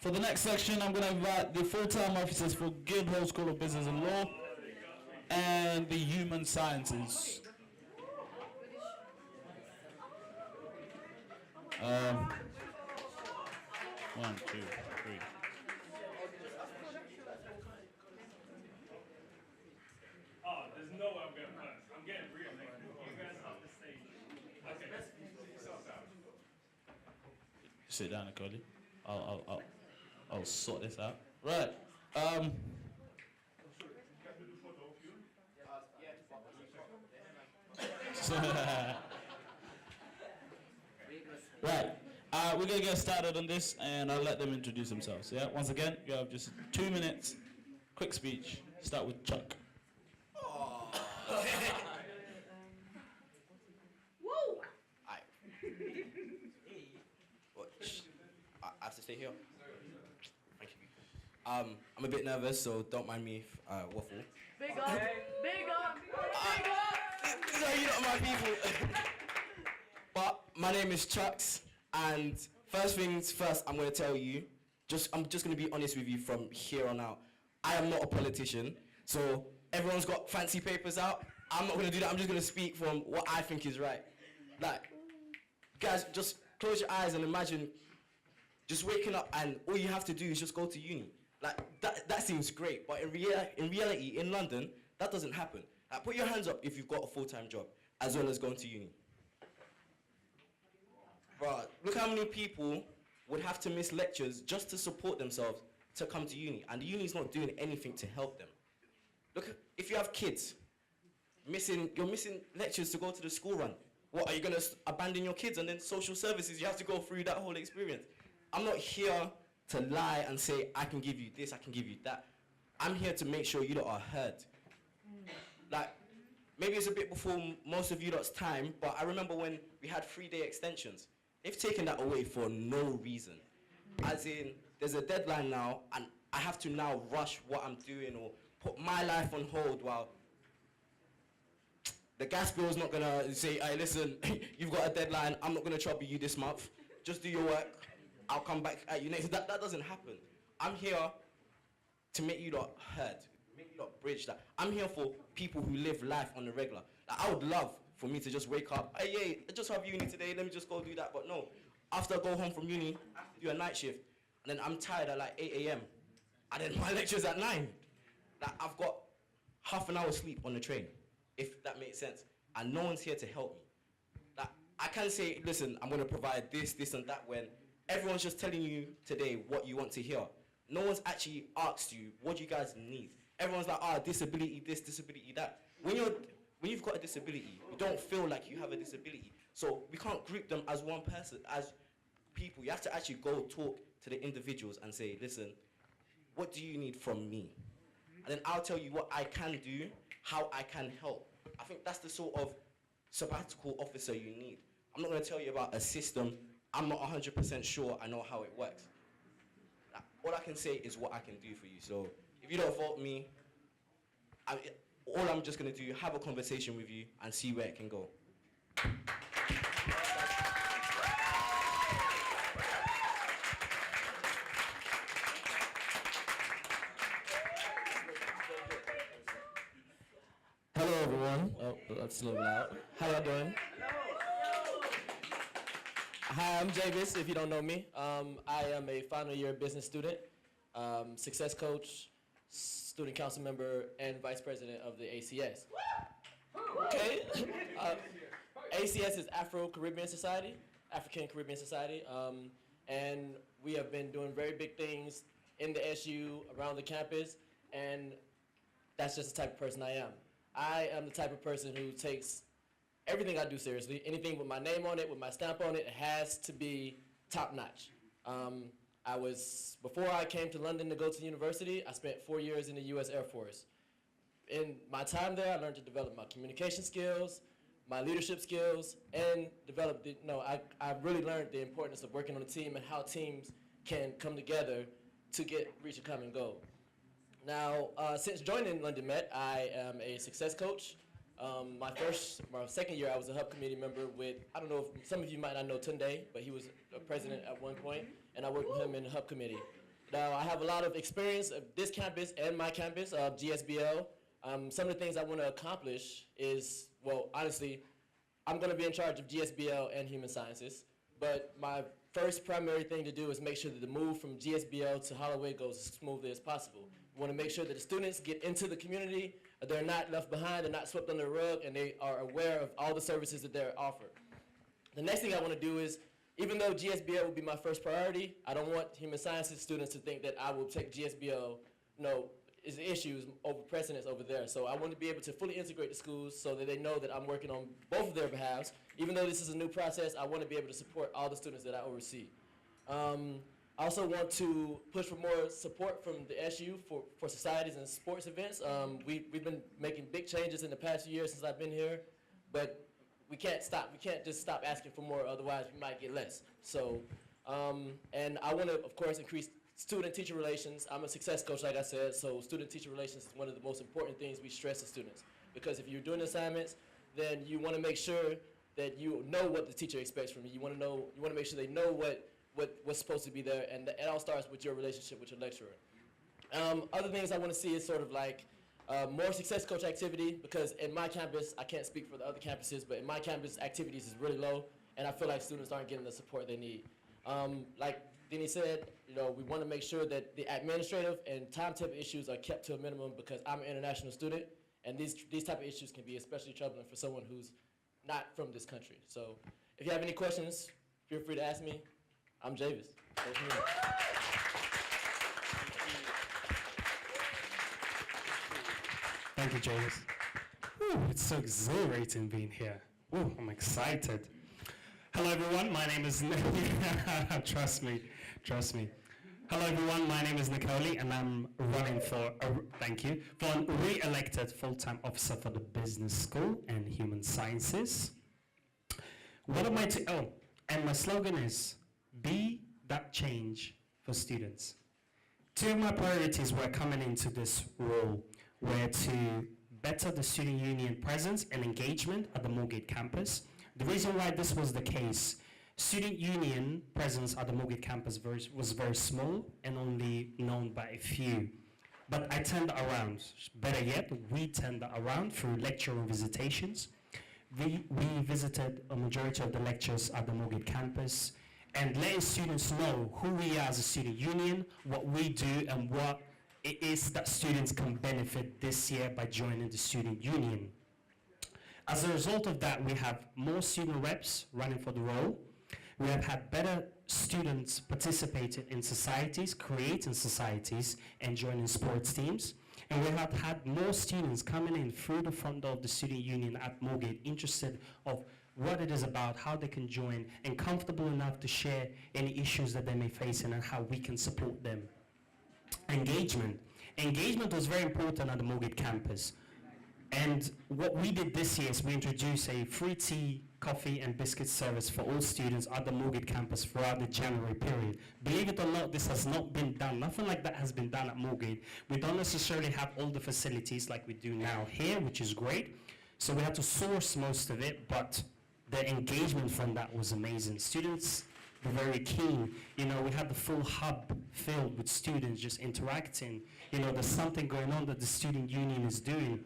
For the next section, I'm going to invite the full-time officers for Guildhall School of Business and Law and the Human Sciences. One, two, three. Oh, there's no way I'm going first. I'm getting real. You guys off the stage. Okay. Sit down, Nicole. I'll sort this out. Right. Right. We're gonna get started on this, and I'll let them introduce themselves. Yeah. Once again, you have just 2 minutes. Quick speech. Start with Chuck. Woo! I have to stay here. Thank you. I'm a bit nervous, so don't mind me if I waffle. Big up! Big up! Big up! These are you not my people. But my name is Chucks, and first things first, I'm going to tell you, I'm just going to be honest with you from here on out. I am not a politician, so everyone's got fancy papers out. I'm not going to do that. I'm just going to speak from what I think is right. Like, guys, just close your eyes and imagine just waking up and all you have to do is just go to uni. Like, that seems great, but in reality, in London, that doesn't happen. Like, put your hands up if you've got a full-time job, as well as going to uni. Bro, look how many people would have to miss lectures just to support themselves to come to uni, and the uni's not doing anything to help them. Look, if you have kids, you're missing lectures to go to the school run. What, are you gonna abandon your kids and then social services, you have to go through that whole experience? I'm not here to lie and say, I can give you this, I can give you that. I'm here to make sure you lot are heard. Like, maybe it's a bit before most of you lot's time, but I remember when we had 3-day extensions. They've taken that away for no reason. As in, there's a deadline now, and I have to now rush what I'm doing or put my life on hold while the gas bill's not gonna say, hey, listen, you've got a deadline, I'm not gonna trouble you this month. Just do your work, I'll come back at you next. That doesn't happen. I'm here to make you lot heard, make you lot bridge that. I'm here for people who live life on the regular. Like, I would love for me to just wake up, hey, yeah, I just have uni today, let me just go do that. But no, after I go home from uni, I have to do a night shift, and then I'm tired at like 8 a.m. And then my lecture's at 9. Like, I've got half an hour sleep on the train, if that makes sense. And no one's here to help me. Like, I can't say, listen, I'm gonna provide this, this, and that, when everyone's just telling you today what you want to hear. No one's actually asked you, what do you guys need? Everyone's like, disability this, disability that. When you've got a disability, you don't feel like you have a disability. So we can't group them as one person, as people. You have to actually go talk to the individuals and say, listen, what do you need from me? And then I'll tell you what I can do, how I can help. I think that's the sort of sabbatical officer you need. I'm not going to tell you about a system. I'm not 100% sure I know how it works. All I can say is what I can do for you. So if you don't vote me, all I'm just going to do, have a conversation with you and see where it can go. Hello everyone. Oh, that's a little loud. How y'all doing? Hi, I'm Javis, if you don't know me. I am a final year business student, success coach, student council member, and vice president of the ACS. Okay. ACS is Afro-Caribbean Society, African Caribbean Society, and we have been doing very big things in the SU, around the campus, and that's just the type of person I am. I am the type of person who takes everything I do seriously. Anything with my name on it, with my stamp on it, it has to be top notch. Before I came to London to go to university, I spent 4 years in the US Air Force. In my time there, I learned to develop my communication skills, my leadership skills, and I really learned the importance of working on a team and how teams can come together to reach a common goal. Now, since joining London Met, I am a success coach. My second year, I was a hub committee member with, I don't know if some of you might not know Tunde, but he was a president at one point, and I worked with him in the hub committee. Now, I have a lot of experience of this campus and my campus, GSBL. Some of the things I want to accomplish is, well, honestly, I'm going to be in charge of GSBL and Human Sciences, but my first primary thing to do is make sure that the move from GSBL to Holloway goes as smoothly as possible. We want to make sure that the students get into the community, they're not left behind, they're not swept under the rug, and they are aware of all the services that they're offered. The next thing I want to do is, even though GSBL will be my first priority, I don't want Human Sciences students to think that I will take GSBL, is issues over precedence over there. So I want to be able to fully integrate the schools so that they know that I'm working on both of their behalves. Even though this is a new process, I want to be able to support all the students that I oversee. I also want to push for more support from the SU for societies and sports events. We've been making big changes in the past few years since I've been here, but we can't stop. We can't just stop asking for more, otherwise we might get less. So, and I want to, of course, increase student-teacher relations. I'm a success coach, like I said, so student-teacher relations is one of the most important things we stress to students. Because if you're doing assignments, then you want to make sure that you know what the teacher expects from you. You want to make sure they know what's supposed to be there, and it all starts with your relationship with your lecturer. Other things I want to see is sort of like more success coach activity, because in my campus, I can't speak for the other campuses, but in my campus, activities is really low, and I feel like students aren't getting the support they need. Like Denny said, we want to make sure that the administrative and timetable issues are kept to a minimum, because I'm an international student, and these type of issues can be especially troubling for someone who's not from this country. So if you have any questions, feel free to ask me. I'm Javis. Thank you, James. It's so exhilarating being here. Ooh, I'm excited. Hello, everyone. My name is trust me. Hello, everyone. My name is Nicole, and I'm running for a re-elected full-time officer for the Business School and Human Sciences. What am I to? Oh, and my slogan is "Be that change for students." Two of my priorities were coming into this role were to better the student union presence and engagement at the Moorgate campus. The reason why this was the case, student union presence at the Moorgate campus was very small and only known by a few. But I turned that around. Better yet, we turned that around through lecture and visitations. We visited a majority of the lectures at the Moorgate campus and letting students know who we are as a student union, what we do, and what it is that students can benefit this year by joining the student union. As a result of that, we have more student reps running for the role. We have had better students participating in societies, creating societies, and joining sports teams. And we have had more students coming in through the front door of the student union at Moorgate, interested of what it is about, how they can join, and comfortable enough to share any issues that they may face and how we can support them. Engagement. Engagement was very important at the Moorgate campus. And what we did this year is we introduced a free tea, coffee, and biscuit service for all students at the Moorgate campus throughout the January period. Believe it or not, this has not been done. Nothing like that has been done at Moorgate. We don't necessarily have all the facilities like we do now here, which is great. So we had to source most of it, but the engagement from that was amazing. Students were very keen. We had the full hub filled with students just interacting. There's something going on that the student union is doing.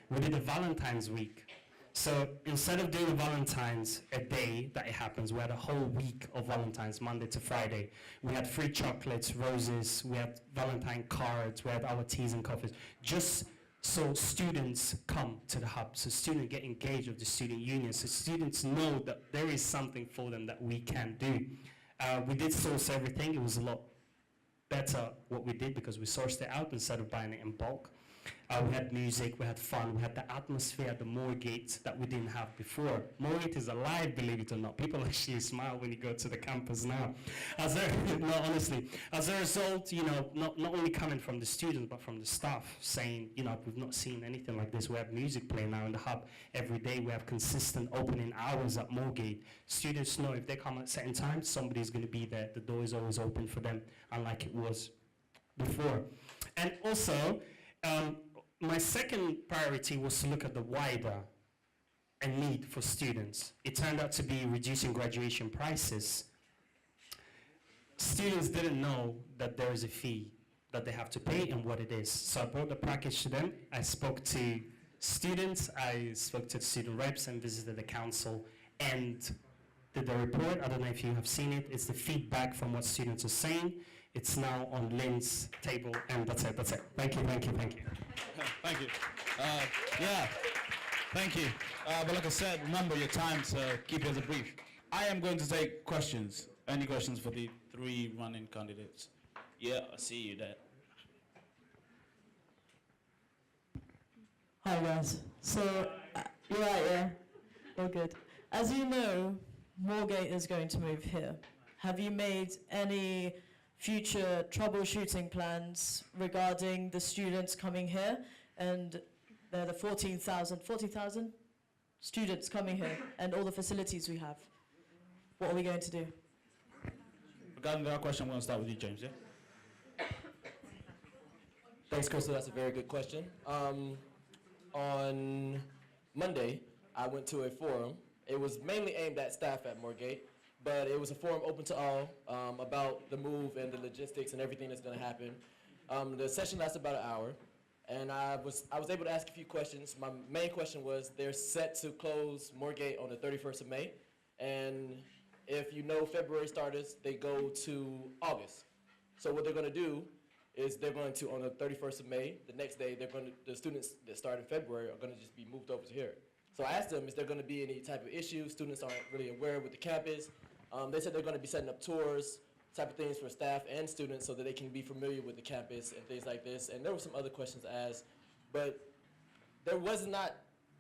We did a Valentine's week. So instead of doing Valentine's a day that it happens, we had a whole week of Valentine's, Monday to Friday. We had free chocolates, roses, we had Valentine cards, we had our teas and coffees, just so students come to the hub, so students get engaged with the student union, so students know that there is something for them that we can do. We did source everything. It was a lot better what we did because we sourced it out instead of buying it in bulk. We had music, we had fun, we had the atmosphere at the Moorgate that we didn't have before. Moorgate is alive, believe it or not. People actually smile when you go to the campus now. Honestly, as a result, not only coming from the students, but from the staff saying, we've not seen anything like this. We have music playing now in the hub every day. We have consistent opening hours at Moorgate. Students know if they come at certain times, somebody's going to be there. The door is always open for them, unlike it was before. And also, my second priority was to look at the wider need for students. It turned out to be reducing graduation prices. students didn't know that there is a fee that they have to pay and what it is. So I brought the package to them. I spoke to students, I spoke to the student reps and visited the council and did the report. I don't know if you have seen it. It's the feedback from what students are saying. It's now on Lynn's table and that's it. Thank you. Thank you. Yeah, thank you. But like I said, remember your time, so keep it as a brief. I am going to take questions. Any questions for the 3 running candidates? Yeah, I see you there. Hi guys. So, you're right, yeah? All good. As you know, Moorgate is going to move here. Have you made any future troubleshooting plans regarding the students coming here? And there are the 14,000 students coming here and all the facilities we have. What are we going to do? Regarding that question, I'm going to start with you, James, yeah? Thanks, Crystal. That's a very good question. On Monday, I went to a forum. It was mainly aimed at staff at Moorgate, but it was a forum open to all about the move and the logistics and everything that's going to happen. The session lasted about an hour, and I was able to ask a few questions. My main question was, they're set to close Moorgate on the 31st of May, and if you know February starters, they go to August. So what they're going to do is they're going to, on the 31st of May, the next day, the students that start in February are going to just be moved over to here. So I asked them, is there going to be any type of issue? Students aren't really aware with the campus. They said they're going to be setting up tours, type of things for staff and students so that they can be familiar with the campus and things like this. And there were some other questions asked, but there was not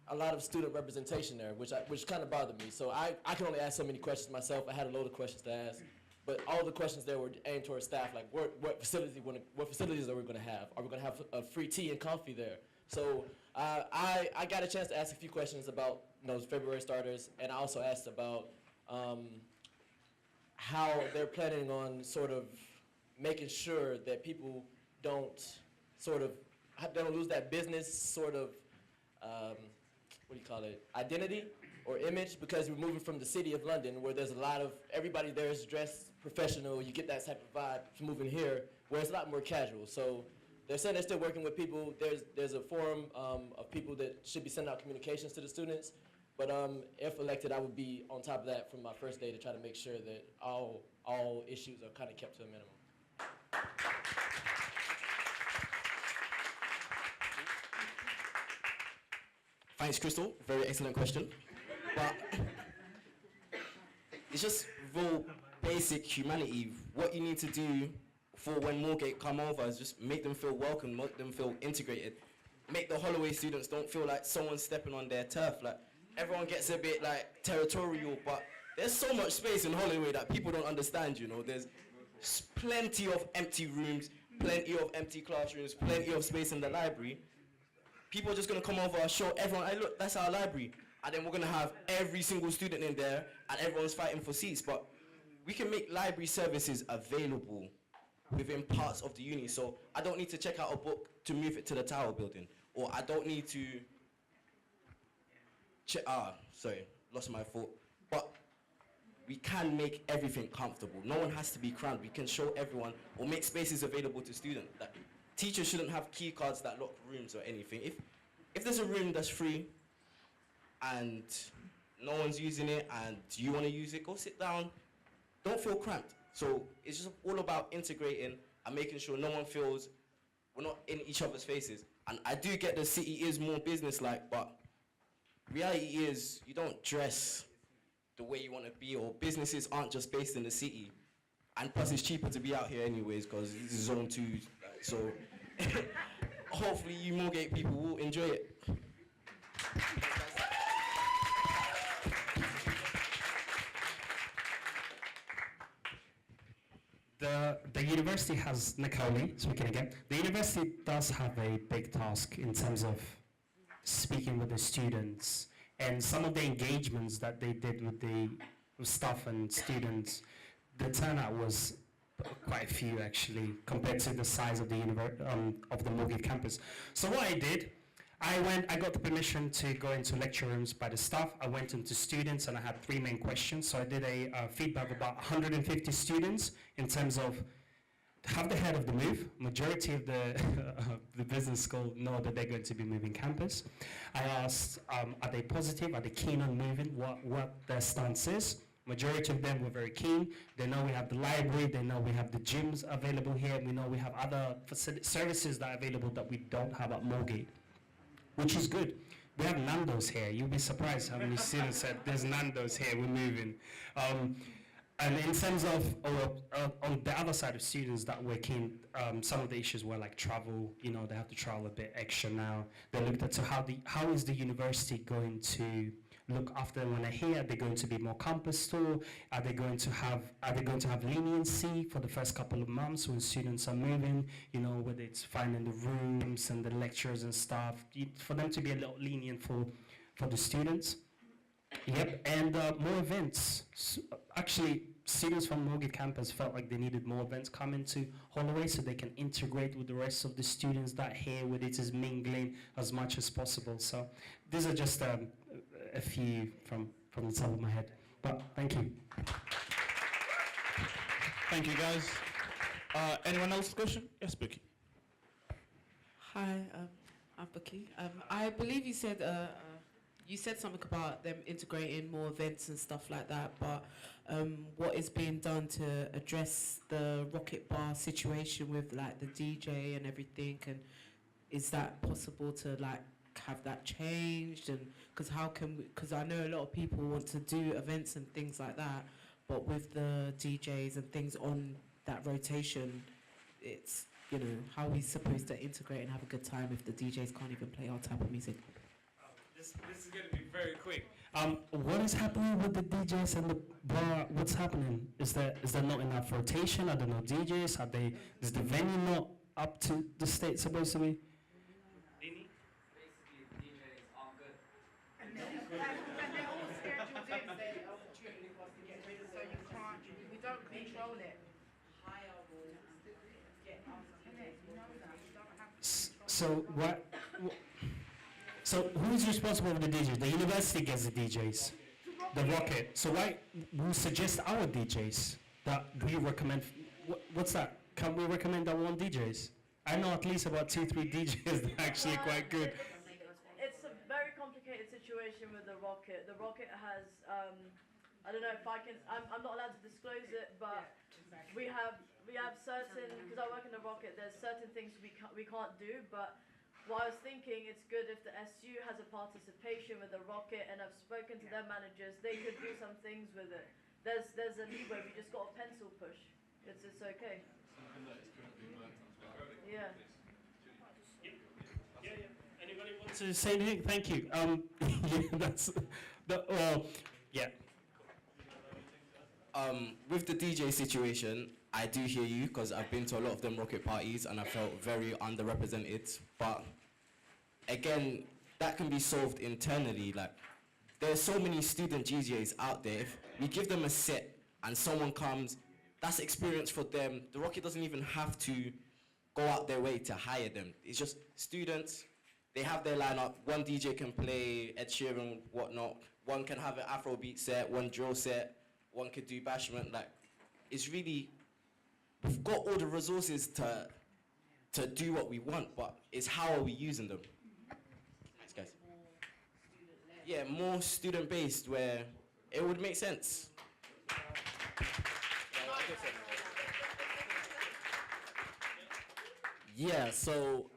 a lot of student representation there, which kind of bothered me. So I can only ask so many questions myself. I had a load of questions to ask. But all the questions there were aimed towards staff, like what facilities are we going to have? Are we going to have a free tea and coffee there? So I got a chance to ask a few questions about February starters, and I also asked about how they're planning on sort of making sure that people don't lose that business sort of identity or image, because we're moving from the city of London where there's a lot of, everybody there is dressed professional, you get that type of vibe to moving here where it's a lot more casual. So they're saying they're still working with people. There's a forum of people that should be sending out communications to the students. But if elected, I would be on top of that from my first day to try to make sure that all issues are kind of kept to a minimum. Thanks, Crystal. Very excellent question. But it's just real basic humanity. What you need to do for when Moorgate come over is just make them feel welcome, make them feel integrated. Make the Holloway students don't feel like someone's stepping on their turf. Like, everyone gets a bit like territorial, but there's so much space in Holloway that people don't understand, There's plenty of empty rooms, plenty of empty classrooms, plenty of space in the library. People are just going to come over and show everyone, hey, look, that's our library. And then we're going to have every single student in there and everyone's fighting for seats. But we can make library services available within parts of the uni. So I don't need to check out a book to move it to the Tower building. Or I don't need to lost my thought. But we can make everything comfortable. No one has to be crammed. We can show everyone or make spaces available to students. Like, teachers shouldn't have key cards that lock rooms or anything. If there's a room that's free and no one's using it and you want to use it, go sit down. Don't feel cramped. So it's just all about integrating and making sure no one feels we're not in each other's faces. And I do get the city is more business-like, but reality is you don't dress the way you want to be, or businesses aren't just based in the city. And plus it's cheaper to be out here anyways because this is zone 2. So hopefully you Moorgate people will enjoy it. The university has, Nicole, speaking again, the university does have a big task in terms of speaking with the students, and some of the engagements that they did with staff and students, the turnout was quite a few actually compared to the size of the Moorgate campus. So what I did, I got the permission to go into lecture rooms by the staff. I went into students and I had 3 main questions. So I did a feedback of about 150 students in terms of have they heard of the move? Majority of the business school know that they're going to be moving campus. I asked, are they positive? Are they keen on moving? What their stance is? Majority of them were very keen. They know we have the library. They know we have the gyms available here. We know we have other services that are available that we don't have at Moorgate, which is good. We have Nando's here. You'll be surprised how many students said, there's Nando's here, we're moving. And in terms of, on the other side of students that were keen, some of the issues were like travel, they have to travel a bit extra now. They looked at how is the university going to look after them when they're here? Are they going to be more campus store? Are they going to have leniency for the first couple of months when students are moving? Whether it's finding the rooms and the lectures and stuff, for them to be a little lenient for the students. Yep, and more events. Actually, students from Moorgate campus felt like they needed more events coming to Holloway so they can integrate with the rest of the students that here with it is mingling as much as possible. So these are just a few from the top of my head. But thank you. Thank you, guys. Anyone else question? Yes, Becky. Hi, I'm Becky. I believe you said something about them integrating more events and stuff like that, but what is being done to address the Rocket Bar situation with like the DJ and everything, and is that possible to like have that changed? And because I know a lot of people want to do events and things like that, but with the DJs and things on that rotation, it's, how are we supposed to integrate and have a good time if the DJs can't even play our type of music? This is going to be very quick. What is happening with the DJs and the bar? What's happening? Is there not enough rotation? Are there no DJs? Is the venue not up to the state supposed to be? Basically, DJs aren't good. And they're all scheduled in. They opportunity for us to get rid of them. So you can't, we don't control it. Higher will get us. You know that. We don't have to So what? So who's responsible for the DJs? The university gets the DJs, the Rocket. So why we suggest our DJs that we recommend? What's that? Can we recommend our own DJs? I know at least about 2-3 DJs that are actually quite good. It's a very complicated situation with the Rocket. The Rocket has, I don't know if I can, I'm not allowed to disclose it, but we have certain, because I work in the Rocket, there's certain things we can't do, but what I was thinking, it's good if the SU has a participation with the Rocket, and I've spoken to their managers, they could do some things with it. There's a leeway, we just got a pencil push. It's okay. Yeah. Anybody want to say anything? Thank you. Yeah. With the DJ situation, I do hear you because I've been to a lot of them Rocket parties and I felt very underrepresented. But again, that can be solved internally. Like, there's so many student DJs out there. If we give them a set and someone comes, that's experience for them. The Rocket doesn't even have to go out their way to hire them. It's just students. They have their lineup. One DJ can play Ed Sheeran, whatnot. One can have an Afrobeat set, one drill set. One could do bashment. Like, it's really, we've got all the resources to do what we want, but it's how are we using them? Thanks, guys. Yeah, more student-based where it would make sense. Yeah, so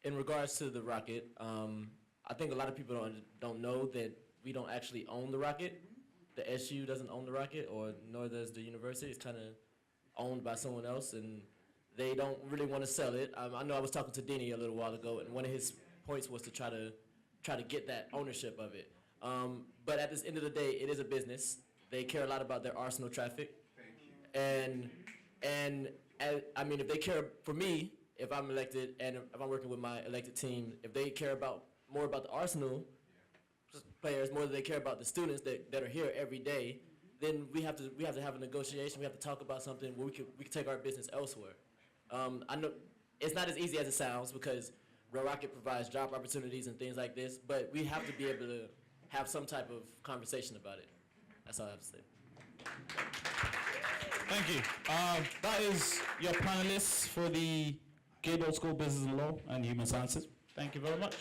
in regards to the Rocket, I think a lot of people don't know that we don't actually own the Rocket. The SU doesn't own the Rocket, or nor does the university. It's kind of owned by someone else, and they don't really want to sell it. I know I was talking to Denny a little while ago, and one of his points was to try to get that ownership of it. But at the end of the day, it is a business. They care a lot about their arsenal traffic, and I mean, if they care for me, if I'm elected and if I'm working with my elected team, if they care more about the arsenal players more than they care about the students that are here every day, then we have to have a negotiation. We have to talk about something where we can take our business elsewhere. I know it's not as easy as it sounds because Red Rocket provides job opportunities and things like this, but we have to be able to have some type of conversation about it. That's all I have to say. Thank you. That is your panelists for the Guildhall School of Business and Law and Human Sciences. Thank you very much.